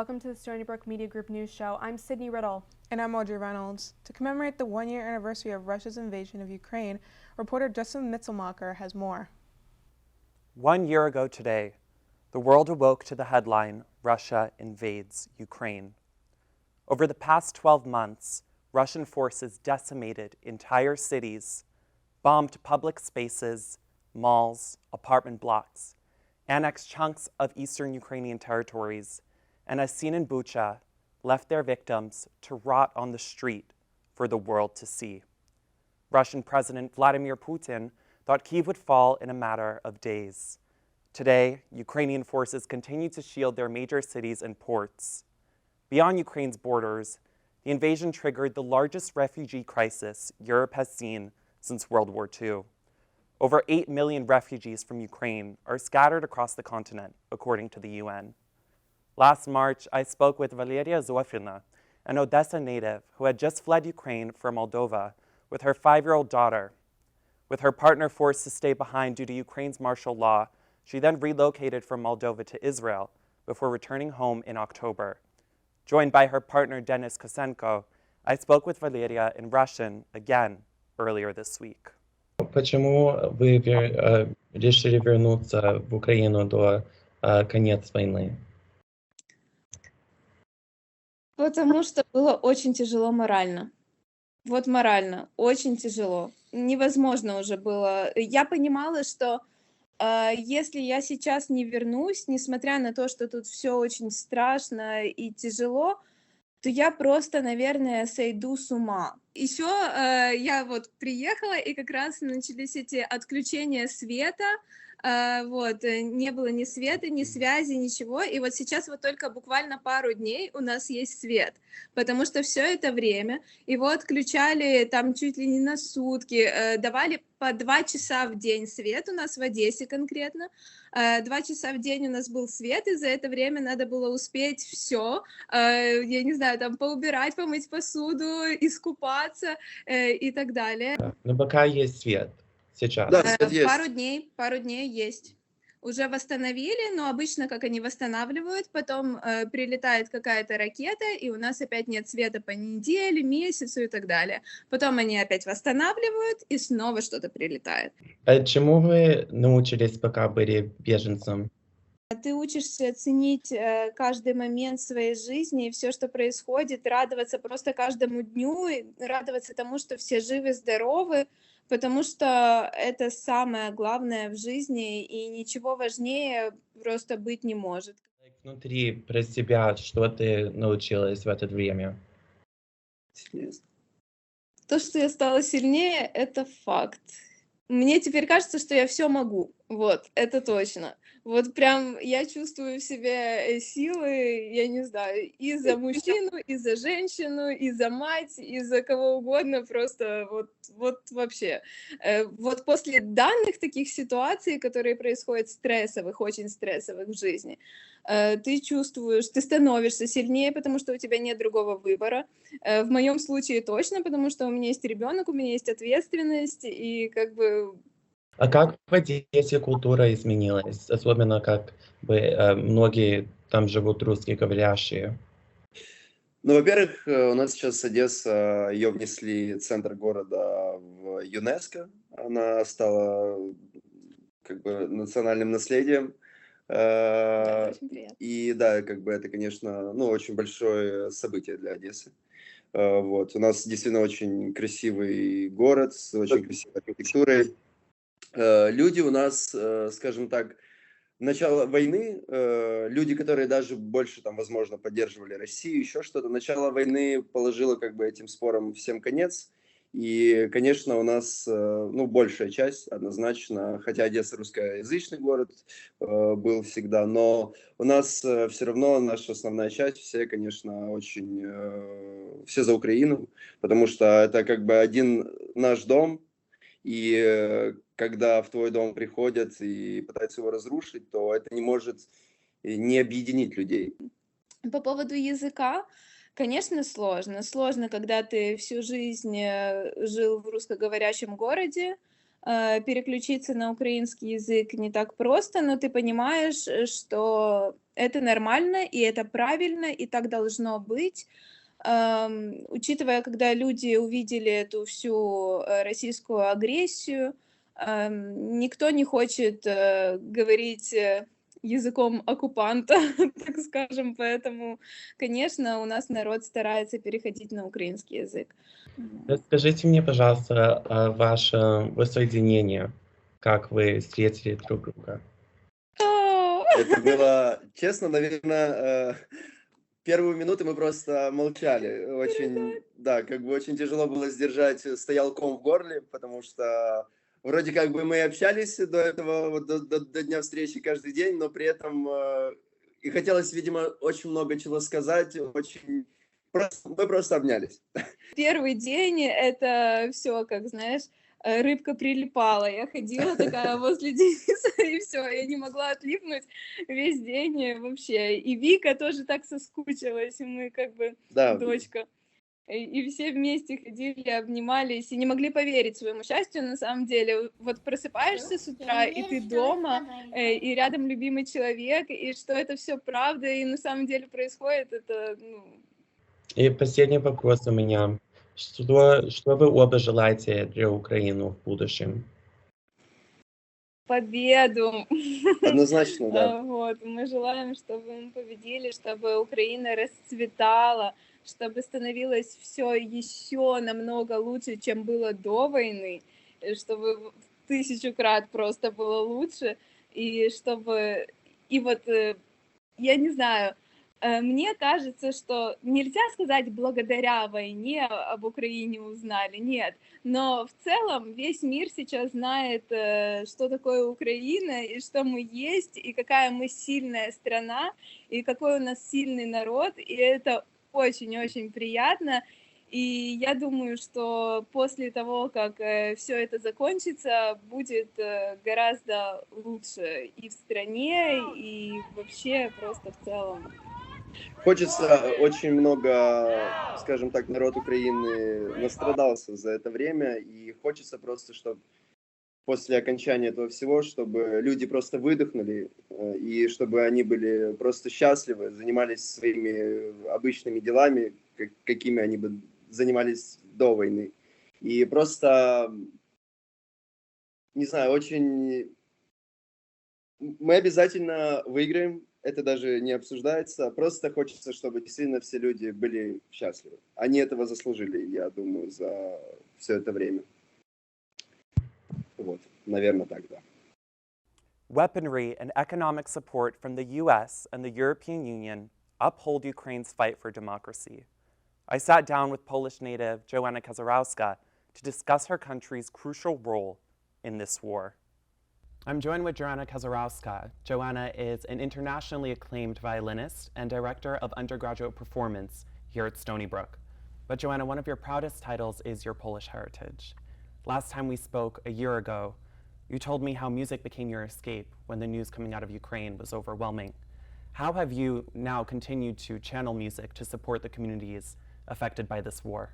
Welcome to the Stony Brook Media Group News Show. I'm Sydney Riddle. And I'm Audrey Reynolds. To commemorate the one-year anniversary of Russia's invasion of Ukraine, reporter Justin Mitzelmacher has more. 1 year ago today, the world awoke to the headline, Russia invades Ukraine. Over the past 12 months, Russian forces decimated entire cities, bombed public spaces, malls, apartment blocks, annexed chunks of eastern Ukrainian territories, and as seen in Bucha, left their victims to rot on the street for the world to see. Russian President Vladimir Putin thought Kyiv would fall in a matter of days. Today, Ukrainian forces continue to shield their major cities and ports. Beyond Ukraine's borders, the invasion triggered the largest refugee crisis Europe has seen since World War II. Over 8 million refugees from Ukraine are scattered across the continent, according to the UN. Last March, I spoke with Valeria Zofina, an Odessa native who had just fled Ukraine from Moldova with her 5-year-old daughter. With her partner forced to stay behind due to Ukraine's martial law, she then relocated from Moldova to Israel before returning home in October. Joined by her partner Denis Kosenko, I spoke with Valeria in Russian again earlier this week. Почему вы решили вернуться в Украину до конца войны? Потому что было очень тяжело морально. Вот морально, очень тяжело. Невозможно уже было. Я понимала, что если я сейчас не вернусь, несмотря на то, что тут все очень страшно и тяжело, то я просто, наверное, сойду с ума. Еще я вот приехала, и как раз начались эти отключения света. Не было ни света, ни связи, ничего. И вот сейчас вот только буквально пару дней у нас есть свет, потому что все это время его отключали там чуть ли не на сутки, давали по 2 часа в день свет у нас в Одессе конкретно. 2 часа в день у нас был свет, и за это время надо было успеть все, я не знаю, там поубирать, помыть посуду, искупаться и так далее. Но пока есть свет сейчас. Да, свет есть. Пару дней есть. Уже восстановили, но обычно, как они восстанавливают, потом прилетает какая-то ракета, и у нас опять нет света по неделе, месяцу и так далее. Потом они опять восстанавливают, и снова что-то прилетает. Чему вы научились, пока были беженцем? Ты учишься ценить каждый момент своей жизни и все, что происходит, радоваться просто каждому дню, и радоваться тому, что все живы, здоровы, потому что это самое главное в жизни, и ничего важнее просто быть не может. Внутри про себя, что ты научилась в это время? То, что я стала сильнее, это факт. Мне теперь кажется, что я все могу. Вот, это точно. Вот прям я чувствую в себе силы, я не знаю, и за мужчину, и за женщину, и за мать, и за кого угодно, просто вот вообще. Вот после данных таких ситуаций, которые происходят стрессовых, очень стрессовых в жизни, ты чувствуешь, ты становишься сильнее, потому что у тебя нет другого выбора. В моем случае точно, потому что у меня есть ребенок, у меня есть ответственность, и как бы... А как в Одессе культура изменилась? Особенно как бы многие там живут русскоговорящие. Ну, во-первых, у нас сейчас Одесса, ее внесли центр города в ЮНЕСКО. Она стала как бы национальным наследием. Да, очень приятно. И да, как бы это, конечно, ну, очень большое событие для Одессы. Вот. У нас действительно очень красивый город с очень красивой архитектурой. Люди у нас, скажем так, начало войны, люди, которые даже больше, там, возможно, поддерживали Россию, еще что-то, начало войны положило как бы этим спорам всем конец. И, конечно, у нас, ну, большая часть однозначно, хотя Одесса русскоязычный город был всегда, но у нас все равно наша основная часть, все, конечно, очень, все за Украину, потому что это как бы один наш дом, и когда в твой дом приходят и пытаются его разрушить, то это не может не объединить людей. По поводу языка, конечно, сложно. Сложно, когда ты всю жизнь жил в русскоговорящем городе, переключиться на украинский язык не так просто, но ты понимаешь, что Это нормально, и это правильно, и так должно быть. Учитывая, когда люди увидели эту всю российскую агрессию, никто не хочет говорить языком оккупанта, так скажем, поэтому, конечно, у нас народ старается переходить на украинский язык. Расскажите мне, пожалуйста, ваше воссоединение, как вы встретили друг друга. Это было, честно, наверное, первую минуту мы просто молчали. Очень, да, как бы очень тяжело было сдержать, стоял ком в горле, потому что вроде как бы мы общались до этого, вот до дня встречи каждый день, но при этом и хотелось, видимо, очень много чего сказать, очень мы просто обнялись. Первый день это все, как знаешь, рыбка прилипала. Я ходила такая возле Дениса, и все, я не могла отлипнуть весь день вообще. И Вика тоже так соскучилась, и мы как бы Да. дочка. И все вместе ходили, обнимались, и не могли поверить своему счастью, на самом деле. Вот просыпаешься с утра, и ты дома, и рядом любимый человек, и что это все правда, и на самом деле происходит, это, ну... И последний вопрос у меня. Что вы оба желаете для Украины в будущем? Победу. Однозначно, да. Вот, мы желаем, чтобы мы победили, чтобы Украина расцветала, чтобы становилось все еще намного лучше, чем было до войны, чтобы в 1000 крат просто было лучше, и чтобы, и вот, я не знаю, мне кажется, что нельзя сказать, благодаря войне об Украине узнали, нет. Но в целом весь мир сейчас знает, что такое Украина, и что мы есть, и какая мы сильная страна, и какой у нас сильный народ, и это очень-очень приятно. И я думаю, что после того, как все это закончится, будет гораздо лучше и в стране, и вообще просто в целом. Хочется очень много, скажем так, народ Украины настрадался за это время, и хочется просто, чтобы после окончания этого всего, чтобы люди просто выдохнули, и чтобы они были просто счастливы, занимались своими обычными делами, какими они бы занимались до войны. И просто, не знаю, очень... Мы обязательно выиграем, это даже не обсуждается, просто хочется, чтобы действительно все люди были счастливы. Они этого заслужили, я думаю, за все это время. Вот, наверное, так, да. Weaponry and economic support from the US and the European Union uphold Ukraine's fight for democracy. I sat down with Polish native Joanna Kazarowska to discuss her country's crucial role in this war. I'm joined with Joanna Kazarowska. Joanna is an internationally acclaimed violinist and director of undergraduate performance here at Stony Brook. But Joanna, one of your proudest titles is your Polish heritage. Last time we spoke a year ago, you told me how music became your escape when the news coming out of Ukraine was overwhelming. How have you now continued to channel music to support the communities affected by this war?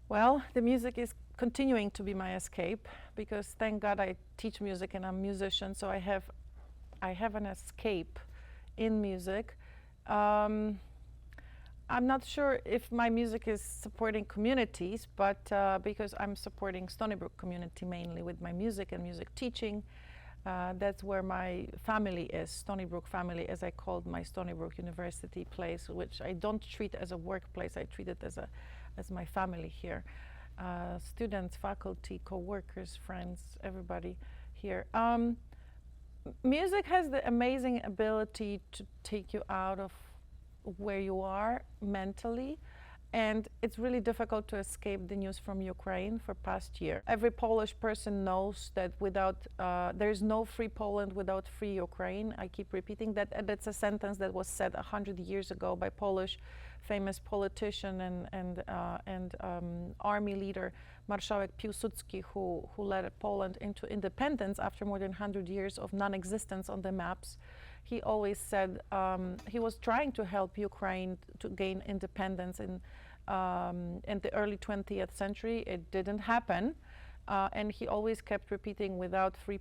Well, the music is continuing to be my escape because thank God I teach music and I'm a musician, so I have an escape in music. I'm not sure if my music is supporting communities, but because I'm supporting Stony Brook community mainly with my music and music teaching. That's where my family is, Stony Brook family, as I called my Stony Brook University place, which I don't treat as a workplace, I treat it as my family here. Students, faculty, co-workers, friends, everybody here. Music has the amazing ability to take you out of where you are mentally, and it's really difficult to escape the news from Ukraine for past year. Every Polish person knows that without there is no free Poland without free Ukraine. I keep repeating that, and that's a sentence that was said 100 years ago by Polish famous politician and army leader Marszałek Piłsudski, who led Poland into independence after more than 100 years of non-existence on the maps. He always said he was trying to help Ukraine to gain independence in the early 20th century. It didn't happen. And he always kept repeating, without free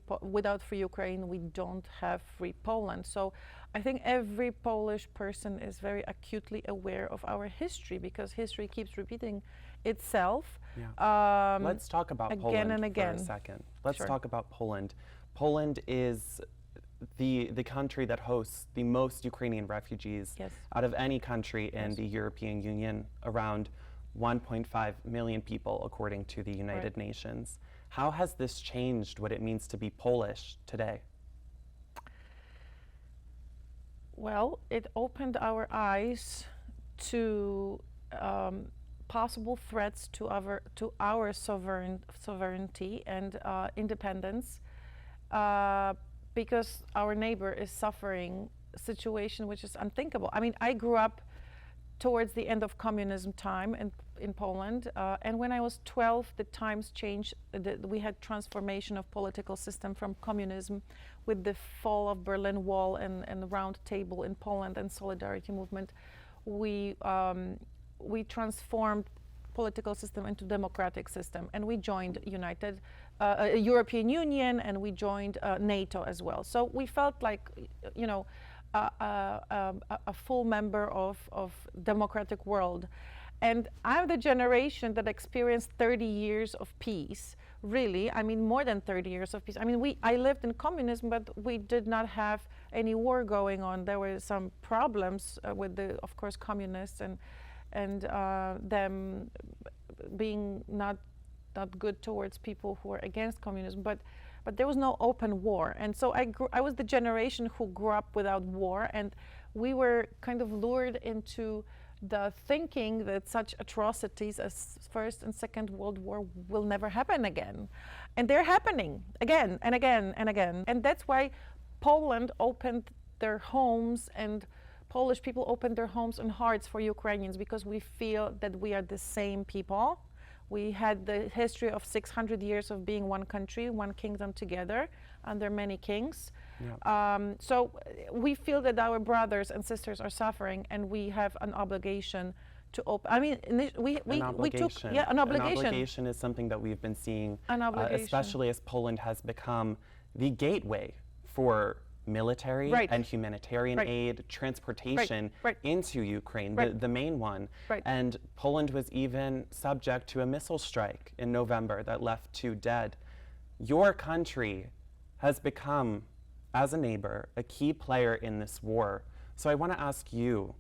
Ukraine, we don't have free Poland. So I think every Polish person is very acutely aware of our history, because history keeps repeating itself. Yeah. Let's talk about again Poland and again. for a second. Let's Sure. talk about Poland. Poland is the country that hosts the most Ukrainian refugees Yes. out of any country in Yes. the European Union, around 1.5 million people, according to the United Nations. How has this changed what it means to be Polish today? Well, it opened our eyes to possible threats to our sovereignty and independence, because our neighbor is suffering a situation which is unthinkable. I mean, I grew up towards the end of communism time in Poland, and when I was 12, the times changed. We had transformation of political system from communism, with the fall of Berlin Wall and the Round Table in Poland and Solidarity movement. We transformed political system into democratic system, and we joined European Union, and we joined NATO as well. So we felt like, you know, a full member of democratic world. And I'm the generation that experienced 30 years of peace, really. I mean, more than 30 years of peace. I mean, I lived in communism, but we did not have any war going on. There were some problems with of course, communists and them being not good towards people who were against communism. But there was no open war. And so I was the generation who grew up without war, and we were kind of lured into the thinking that such atrocities as First and Second World War will never happen again. And they're happening again and again and again. And that's why Poland opened their homes, and Polish people opened their homes and hearts for Ukrainians, because we feel that we are the same people. We had the history of 600 years of being one country, one kingdom together under many kings. Yeah. So we feel that our brothers and sisters are suffering, and we have an obligation to open. I mean, we took an obligation. An obligation is something that we've been seeing, especially as Poland has become the gateway for military and humanitarian aid, transportation into Ukraine, the main one. And Poland was even subject to a missile strike in November that left 2 dead. Your country has become, as a neighbor, a key player in this war. So I want to ask you,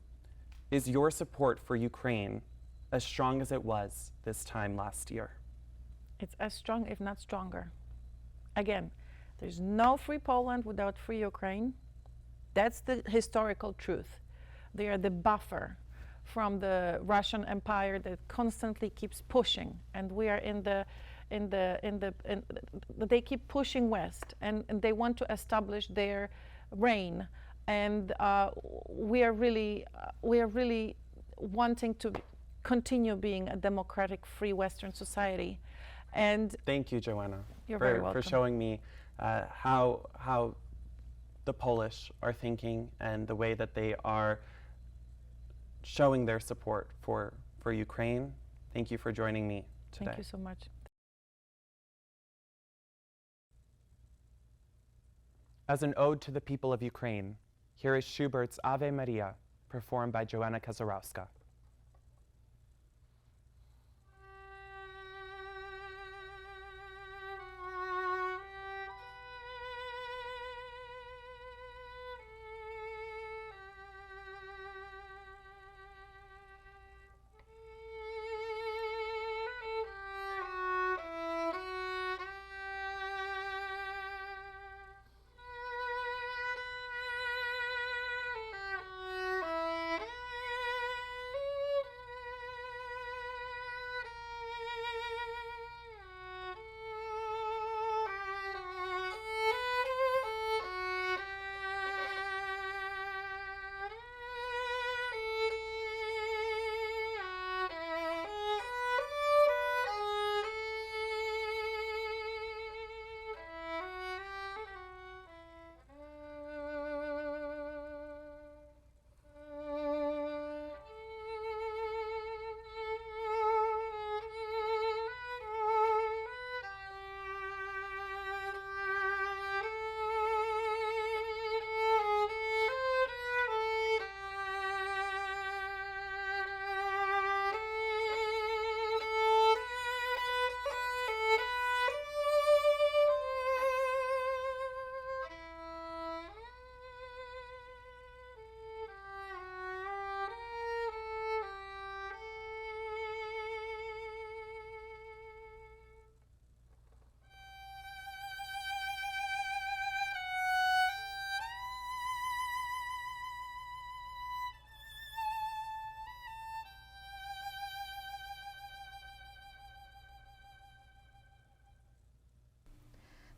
is your support for Ukraine as strong as it was this time last year? It's as strong, if not stronger. Again, there's no free Poland without free Ukraine. That's the historical truth. They are the buffer from the Russian Empire that constantly keeps pushing, and we are they keep pushing west, and they want to establish their reign. And we are really wanting to continue being a democratic, free Western society. And thank you, Joanna, you're very welcome, for showing me how the Polish are thinking and the way that they are showing their support for Ukraine. Thank you for joining me today. Thank you so much. As an ode to the people of Ukraine, here is Schubert's Ave Maria, performed by Joanna Kazarowska.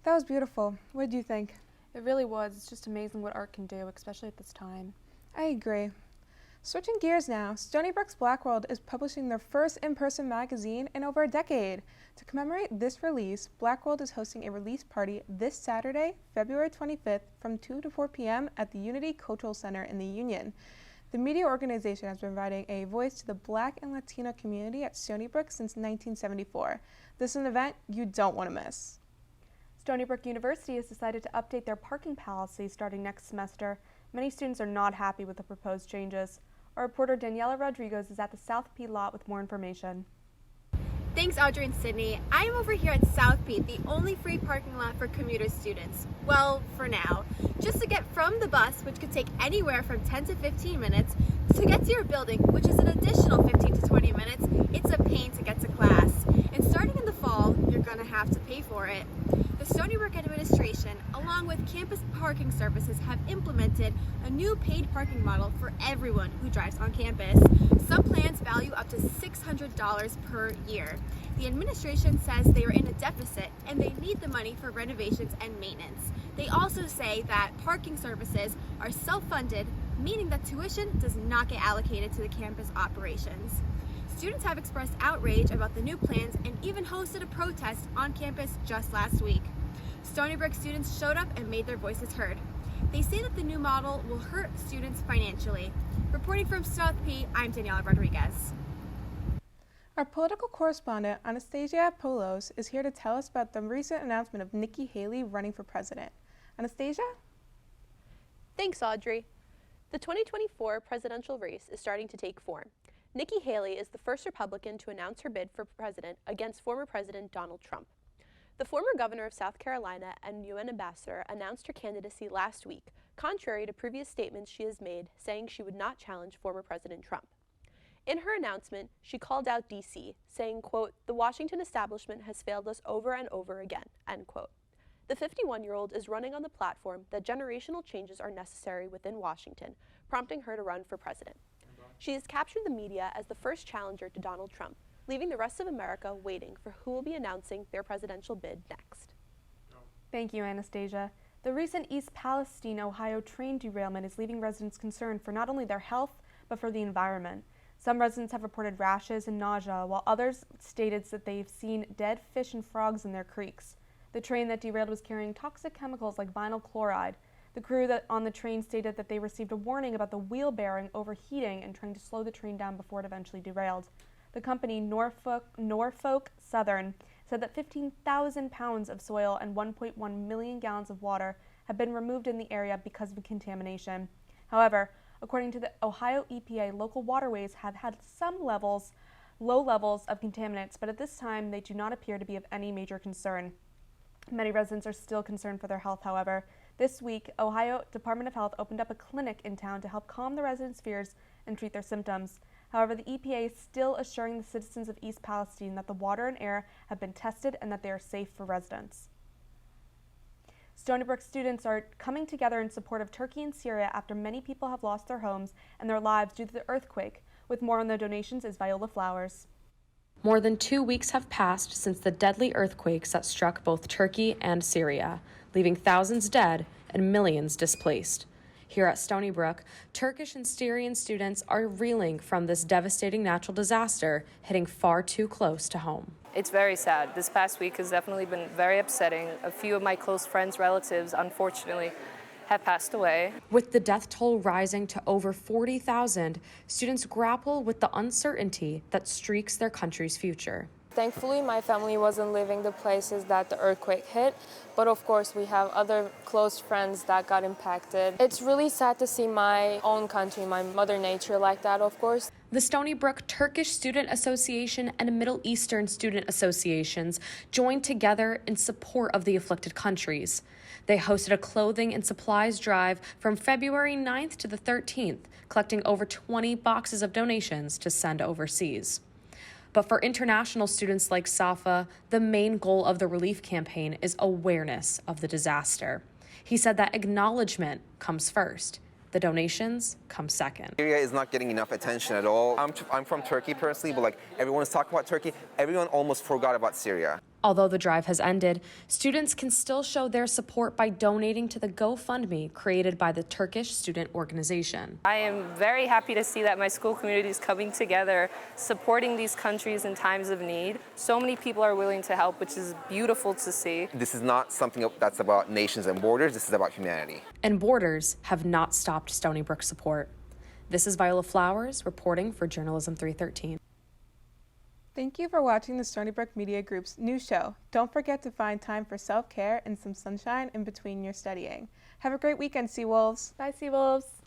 That was beautiful. What did you think? It really was. It's just amazing what art can do, especially at this time. I agree. Switching gears now, Stony Brook's Black World is publishing their first in-person magazine in over a decade. To commemorate this release, Black World is hosting a release party this Saturday, February 25th from 2 to 4 p.m. at the Unity Cultural Center in the Union. The media organization has been providing a voice to the Black and Latino community at Stony Brook since 1974. This is an event you don't want to miss. Stony Brook University has decided to update their parking policy starting next semester. Many students are not happy with the proposed changes. Our reporter Daniela Rodriguez is at the South P lot with more information. Thanks, Audrey and Sydney. I am over here at South P, the only free parking lot for commuter students. Well, for now. Just to get from the bus, which could take anywhere from 10 to 15 minutes, to get to your building, which is an additional 15 to 20 minutes, it's a pain to get to class. And starting in the fall, you're gonna have to pay for it. The Stony Brook administration, along with campus parking services, have implemented a new paid parking model for everyone who drives on campus. Some plans value up to $600 per year. The administration says they are in a deficit and they need the money for renovations and maintenance. They also say that parking services are self-funded, meaning that tuition does not get allocated to the campus operations. Students have expressed outrage about the new plans and even hosted a protest on campus just last week. Stony Brook students showed up and made their voices heard. They say that the new model will hurt students financially. Reporting from South P, I'm Daniela Rodriguez. Our political correspondent, Anastasia Polos, is here to tell us about the recent announcement of Nikki Haley running for president. Anastasia? Thanks, Audrey. The 2024 presidential race is starting to take form. Nikki Haley is the first Republican to announce her bid for president against former President Donald Trump. The former governor of South Carolina and UN ambassador announced her candidacy last week, contrary to previous statements she has made saying she would not challenge former President Trump. In her announcement, she called out D.C., saying, quote, "The Washington establishment has failed us over and over again," end quote. The 51-year-old is running on the platform that generational changes are necessary within Washington, prompting her to run for president. She has captured the media as the first challenger to Donald Trump, leaving the rest of America waiting for who will be announcing their presidential bid next. Thank you, Anastasia. The recent East Palestine, Ohio train derailment is leaving residents concerned for not only their health, but for the environment. Some residents have reported rashes and nausea, while others stated that they've seen dead fish and frogs in their creeks. The train that derailed was carrying toxic chemicals like vinyl chloride. The crew on the train stated that they received a warning about the wheel bearing overheating and trying to slow the train down before it eventually derailed. The company, Norfolk Southern, said that 15,000 pounds of soil and 1.1 million gallons of water have been removed in the area because of contamination. However, according to the Ohio EPA, local waterways have had low levels of contaminants, but at this time they do not appear to be of any major concern. Many residents are still concerned for their health, however. This week, Ohio Department of Health opened up a clinic in town to help calm the residents' fears and treat their symptoms. However, the EPA is still assuring the citizens of East Palestine that the water and air have been tested and that they are safe for residents. Stony Brook students are coming together in support of Turkey and Syria after many people have lost their homes and their lives due to the earthquake. With more on the donations is Viola Flowers. More than 2 weeks have passed since the deadly earthquakes that struck both Turkey and Syria, leaving thousands dead and millions displaced. Here at Stony Brook, Turkish and Syrian students are reeling from this devastating natural disaster hitting far too close to home. It's very sad. This past week has definitely been very upsetting. A few of my close friends, relatives, unfortunately, have passed away. With the death toll rising to over 40,000, students grapple with the uncertainty that streaks their country's future. Thankfully, my family wasn't living the places that the earthquake hit, but of course we have other close friends that got impacted. It's really sad to see my own country, my mother nature like that, of course. The Stony Brook Turkish Student Association and Middle Eastern Student Associations joined together in support of the afflicted countries. They hosted a clothing and supplies drive from February 9th to the 13th, collecting over 20 boxes of donations to send overseas. But for international students like Safa, the main goal of the relief campaign is awareness of the disaster. He said that acknowledgement comes first. The donations come second. Syria is not getting enough attention at all. I'm from Turkey personally, but everyone is talking about Turkey. Everyone almost forgot about Syria. Although the drive has ended, students can still show their support by donating to the GoFundMe created by the Turkish student organization. I am very happy to see that my school community is coming together, supporting these countries in times of need. So many people are willing to help, which is beautiful to see. This is not something that's about nations and borders, this is about humanity. And borders have not stopped Stony Brook support. This is Viola Flowers reporting for Journalism 313. Thank you for watching the Stony Brook Media Group's new show. Don't forget to find time for self-care and some sunshine in between your studying. Have a great weekend, Seawolves. Bye, Seawolves.